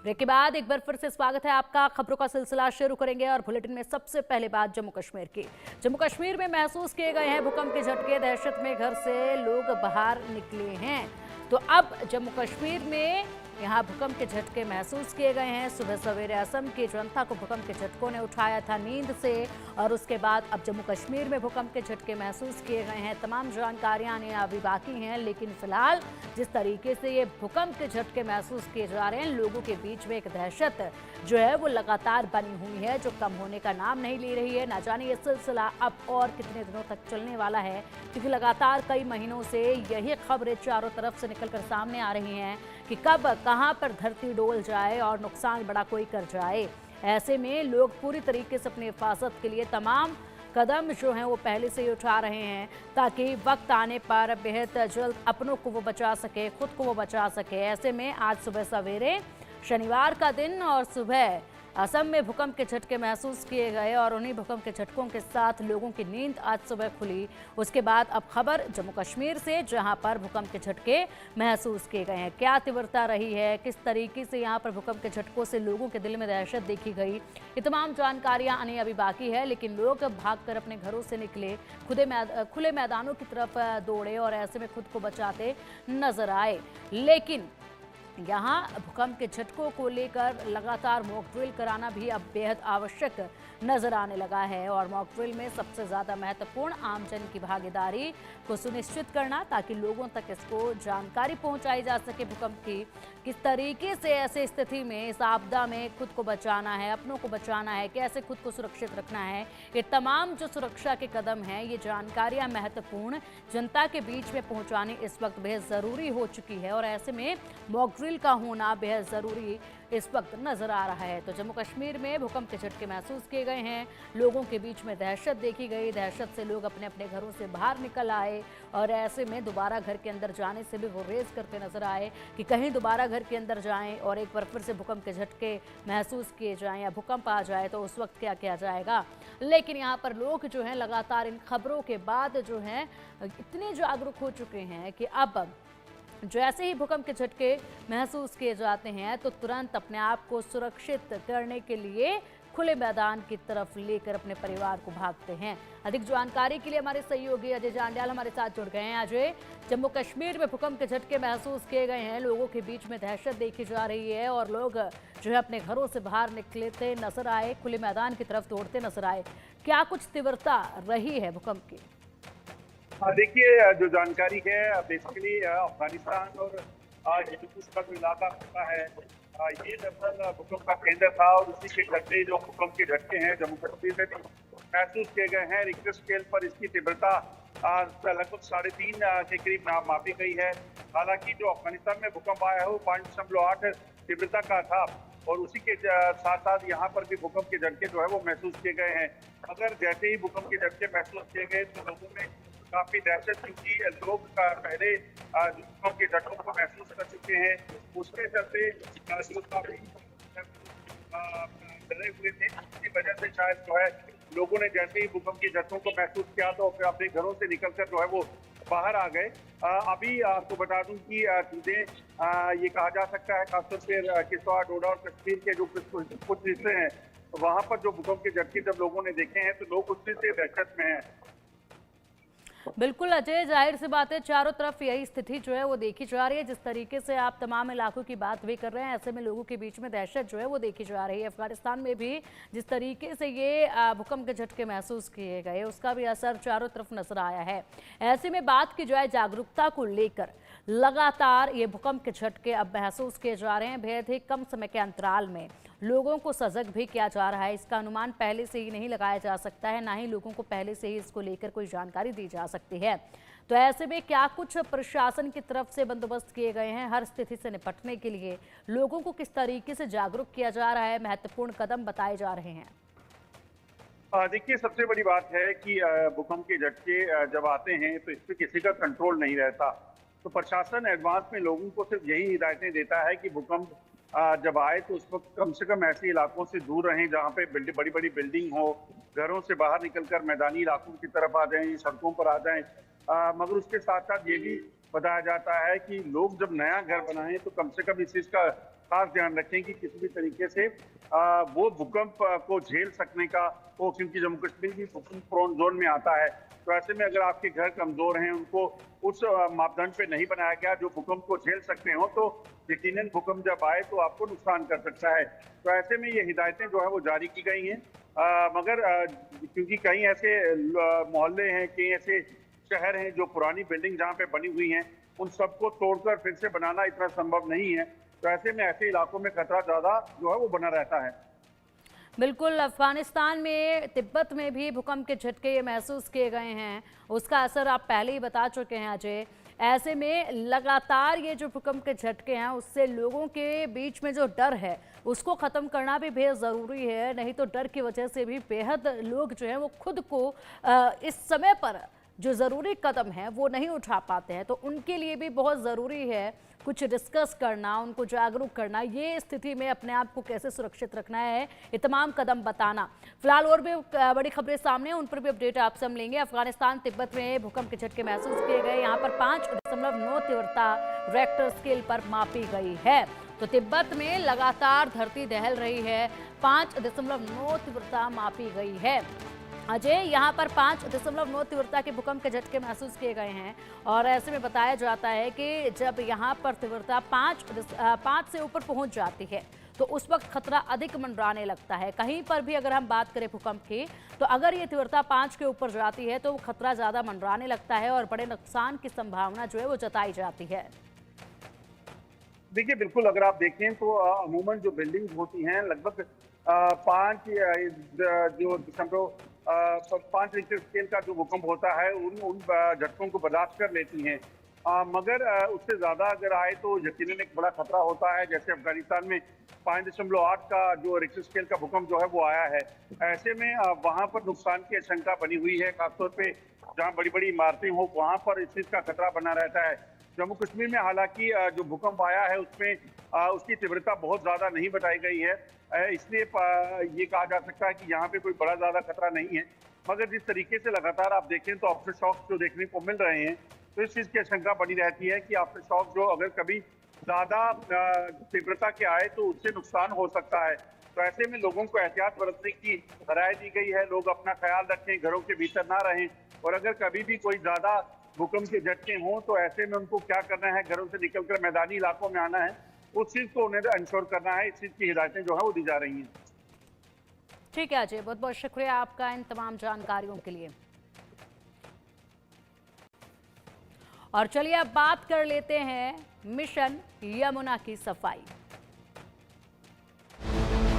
Break के बाद एक बार फिर से स्वागत है आपका। खबरों का सिलसिला शुरू करेंगे और बुलेटिन में सबसे पहले बात जम्मू कश्मीर की। जम्मू कश्मीर में महसूस किए गए हैं भूकंप के झटके। दहशत में घर से लोग बाहर निकले हैं। तो अब जम्मू कश्मीर में यहाँ भूकंप के झटके महसूस किए गए हैं। सुबह सवेरे असम की जनता को भूकंप के झटकों ने उठाया था नींद से, और उसके बाद अब जम्मू कश्मीर में भूकंप के झटके महसूस किए गए हैं। तमाम जानकारियां आने अभी बाकी हैं, लेकिन फिलहाल जिस तरीके से ये भूकंप के झटके महसूस किए जा रहे हैं, लोगों के बीच में एक दहशत जो है वो लगातार बनी हुई है, जो कम होने का नाम नहीं ले रही है। ना जाने ये सिलसिला अब और कितने दिनों तक चलने वाला है, क्योंकि लगातार कई महीनों से यही खबरें चारों तरफ से निकलकर सामने आ रही हैं कि कब कहां पर धरती डोल जाए और नुकसान बड़ा कोई कर जाए। ऐसे में लोग पूरी तरीके से अपनी हिफाजत के लिए तमाम कदम जो हैं वो पहले से ही उठा रहे हैं, ताकि वक्त आने पर बेहद जल्द अपनों को वो बचा सके, खुद को वो बचा सके। ऐसे में आज सुबह सवेरे शनिवार का दिन और सुबह असम में भूकंप के झटके महसूस किए गए, और उन्हीं भूकंप के झटकों के साथ लोगों की नींद आज सुबह खुली। उसके बाद अब खबर जम्मू कश्मीर से, जहां पर भूकंप के झटके महसूस किए गए हैं। क्या तीव्रता रही है, किस तरीके से यहां पर भूकंप के झटकों से लोगों के दिल में दहशत देखी गई, ये तमाम जानकारियां आनी अभी बाकी है। लेकिन लोग भागकर अपने घरों से निकले, खुले मैदानों की तरफ दौड़े और ऐसे में खुद को बचाते नजर आए। लेकिन यहाँ भूकंप के झटकों को लेकर लगातार मॉक ड्रिल कराना भी अब बेहद आवश्यक नजर आने लगा है, और मॉक ड्रिल में सबसे ज़्यादा महत्वपूर्ण आमजन की भागीदारी को सुनिश्चित करना, ताकि लोगों तक इसको जानकारी पहुंचाई जा सके भूकंप की, किस तरीके से ऐसे स्थिति में, इस आपदा में खुद को बचाना है, अपनों को बचाना है, कैसे खुद को सुरक्षित रखना है। ये तमाम जो सुरक्षा के कदम हैं, ये जानकारियाँ महत्वपूर्ण जनता के बीच में पहुँचानी इस वक्त बेहद ज़रूरी हो चुकी है, और ऐसे में मॉक ड्रिल का होना बेहद ज़रूरी इस वक्त नजर आ रहा है। तो जम्मू कश्मीर में भूकंप के झटके महसूस किए गए हैं, लोगों के बीच में दहशत देखी गई। दहशत से लोग अपने अपने घरों से बाहर निकल आए, और ऐसे में दोबारा घर के अंदर जाने से भी वो रेस करते नजर आए कि कहीं दोबारा घर के अंदर जाएं और एक बार फिर से भूकंप के झटके महसूस किए जाएं या भूकंप आ जाए तो उस वक्त क्या किया जाएगा। लेकिन यहाँ पर लोग जो हैं लगातार इन खबरों के बाद जो हैं इतने जागरूक हो चुके हैं कि अब जैसे ही भूकंप के झटके महसूस किए जाते हैं तो तुरंत अपने आप को सुरक्षित करने के लिए खुले मैदान की तरफ लेकर अपने परिवार को भागते हैं। अधिक जानकारी के लिए हमारे सहयोगी अजय जांड्याल हमारे साथ जुड़ गए हैं। अजय, जम्मू कश्मीर में भूकंप के झटके महसूस किए गए हैं, लोगों के बीच में दहशत देखी जा रही है, और लोग जो है अपने घरों से बाहर निकलते नजर आए, खुले मैदान की तरफ दौड़ते नजर आए। क्या कुछ तीव्रता रही है भूकंप की? देखिए, जो जानकारी है बेसिकली अफगानिस्तान और का जो इलाका होता है, ये दरअसल भूकंप का केंद्र था, और उसी के चलते जो भूकंप के झटके हैं जम्मू कश्मीर में भी महसूस किए गए हैं। रिक्टर स्केल पर इसकी तीव्रता लगभग 3.5 के करीब मापी गई है। हालांकि जो अफगानिस्तान में भूकंप आया है वो 5.8 तीव्रता का था, और उसी के साथ साथ यहाँ पर भी भूकंप के झटके जो है वो महसूस किए गए हैं। मगर जैसे ही भूकंप के झटके महसूस किए गए तो लोगों में काफी दहशत, क्योंकि लोग पहले भूकंप के झटकों को महसूस कर चुके हैं, उसके चलते काफी डरे हुए थे। इसी वजह से शायद जो है लोगों ने जैसे ही भूकंप के झटकों को महसूस किया तो फिर अपने घरों से निकलकर जो है वो बाहर आ गए। अभी आपको बता दूं कि चीजें ये कहा जा सकता है, खासतौर से किश्तवाड़, डोडा और कश्मीर के जो कुछ हिस्से हैं, वहां पर जो भूकंप के झटके जब लोगों ने देखे हैं तो लोग उससे दहशत में हैं। बिल्कुल अजय, जाहिर सी बात है चारों तरफ यही स्थिति जो है वो देखी जा रही है। जिस तरीके से आप तमाम इलाकों की बात भी कर रहे हैं, ऐसे में लोगों के बीच में दहशत जो है वो देखी जा रही है। अफगानिस्तान में भी जिस तरीके से ये भूकंप के झटके महसूस किए गए, उसका भी असर चारों तरफ नजर आया है। ऐसे में बात की जाए जागरूकता को लेकर, लगातार ये भूकंप के झटके अब महसूस किए जा रहे हैं। बेहद ही कम समय के अंतराल में लोगों को सजग भी किया जा रहा है। इसका अनुमान पहले से ही नहीं लगाया जा सकता है, ना ही लोगों को पहले से ही इसको लेकर कोई जानकारी दी जा सकती है। तो ऐसे में क्या कुछ प्रशासन की तरफ से बंदोबस्त किए गए हैं हर स्थिति से निपटने के लिए? लोगों को किस तरीके से जागरूक किया जा रहा है, महत्वपूर्ण कदम बताए जा रहे हैं? देखिए, सबसे बड़ी बात है कि भूकंप के झटके जब आते हैं तो इस पर किसी का कंट्रोल नहीं रहता। तो प्रशासन एडवांस में लोगों को सिर्फ यही हिदायतें देता है कि भूकंप जब आए तो उस वक्त कम से कम ऐसे इलाकों से दूर रहें जहाँ पे बड़ी बड़ी बिल्डिंग हो, घरों से बाहर निकलकर मैदानी इलाकों की तरफ आ जाएं, सड़कों पर आ जाएं। मगर उसके साथ साथ ये भी बताया जाता है कि लोग जब नया घर बनाएं तो कम से कम इस चीज का खास ध्यान रखें कि किसी भी तरीके से वो भूकंप को झेल सकने का वो, क्योंकि जम्मू कश्मीर भी भूकंप प्रोन जोन में आता है। तो ऐसे में अगर आपके घर कमजोर हैं, उनको उस मापदंड पे नहीं बनाया गया जो भूकंप को झेल सकते हो, तो यकीनन भूकंप जब आए तो आपको नुकसान कर सकता है। तो ऐसे में ये हिदायतें जो है वो जारी की गई हैं। मगर क्योंकि कई ऐसे मोहल्ले हैं, कई ऐसे शहर हैं जो पुरानी बिल्डिंग जहाँ पे बनी हुई हैं, उन सबको तोड़कर फिर से बनाना इतना संभव नहीं है। तो ऐसे में ऐसे इलाकों में खतरा ज्यादा जो है वो बना रहता है। बिल्कुल, अफगानिस्तान में, तिब्बत में भी भूकंप के झटके महसूस किए गए हैं। उसका असर आप पहले ही बता चुके हैं अजय। ऐसे में लगातार ये जो भूकंप के झटके हैं, उससे लोगों के बीच में जो डर है उसको ख़त्म करना भी बेहद ज़रूरी है। नहीं तो डर की वजह से भी बेहद लोग जो हैं वो खुद को इस समय पर जो ज़रूरी कदम है वो नहीं उठा पाते हैं। तो उनके लिए भी बहुत ज़रूरी है कुछ डिस्कस करना, उनको जागरूक करना, ये स्थिति में अपने आप को कैसे सुरक्षित रखना है, ये तमाम कदम बताना। फिलहाल और भी बड़ी खबरें सामने हैं, उन पर भी अपडेट आपसे हम लेंगे। अफगानिस्तान तिब्बत में भूकंप के झटके महसूस किए गए। यहाँ पर 5.9 तीव्रता रेक्टर स्केल पर मापी गई है। तो तिब्बत में लगातार धरती दहल रही है। 5.9 तीव्रता मापी गई है। अजय, यहाँ पर 5.9 तीव्रता के भूकंप के झटके महसूस किए गए हैं और ऐसे में बताया जाता है कि जब यहाँ पर तीव्रता 5 से ऊपर पहुँच जाती है तो उस वक्त खतरा अधिक मंडराने लगता है। कहीं पर भी अगर हम बात करें भूकंप की, तो अगर ये तीव्रता 5 के ऊपर जाती है तो खतरा ज़्यादा मंडराने लगता है और बड़े नुकसान की संभावना जो है वो जताई जाती है। देखिए, बिल्कुल अगर आप देखें तो अमूमन जो बिल्डिंग होती हैं लगभग 5 जो दशमलव 5 रिक्टर स्केल का जो भूकंप होता है उन झटकों को बर्दाश्त कर लेती हैं। मगर उससे ज्यादा अगर आए तो यकीनन एक बड़ा खतरा होता है। जैसे अफगानिस्तान में 5.8 का जो रिक्टर स्केल का भूकंप जो है वो आया है। ऐसे में वहां पर नुकसान की आशंका बनी हुई है, खासतौर पे जहाँ बड़ी बड़ी इमारतें हो वहां पर इस चीज का खतरा बना रहता है। जम्मू कश्मीर में हालांकि जो भूकंप आया है उसमें उसकी तीव्रता बहुत ज्यादा नहीं बताई गई है, इसलिए ये कहा जा सकता है कि यहाँ पे कोई बड़ा ज्यादा खतरा नहीं है। मगर जिस तरीके से लगातार आप देखें तो आफ्टर शॉक जो देखने को मिल रहे हैं, तो इस चीज की आशंका बनी रहती है कि आफ्टर शॉक जो अगर कभी ज्यादा तीव्रता के आए तो उससे नुकसान हो सकता है। तो ऐसे में लोगों को एहतियात बरतने की राय दी गई है। लोग अपना ख्याल रखें, घरों के भीतर ना रहें, और अगर कभी भी कोई ज्यादा भूकंप के झटके हों तो ऐसे में उनको क्या करना है, घरों से निकलकर मैदानी इलाकों में आना है, उस चीज को उन्हें इंश्योर करना है। इस चीज की हिदायतें जो है वो दी जा रही हैं। ठीक है अजय, बहुत बहुत शुक्रिया आपका इन तमाम जानकारियों के लिए। और चलिए अब बात कर लेते हैं मिशन यमुना की सफाई।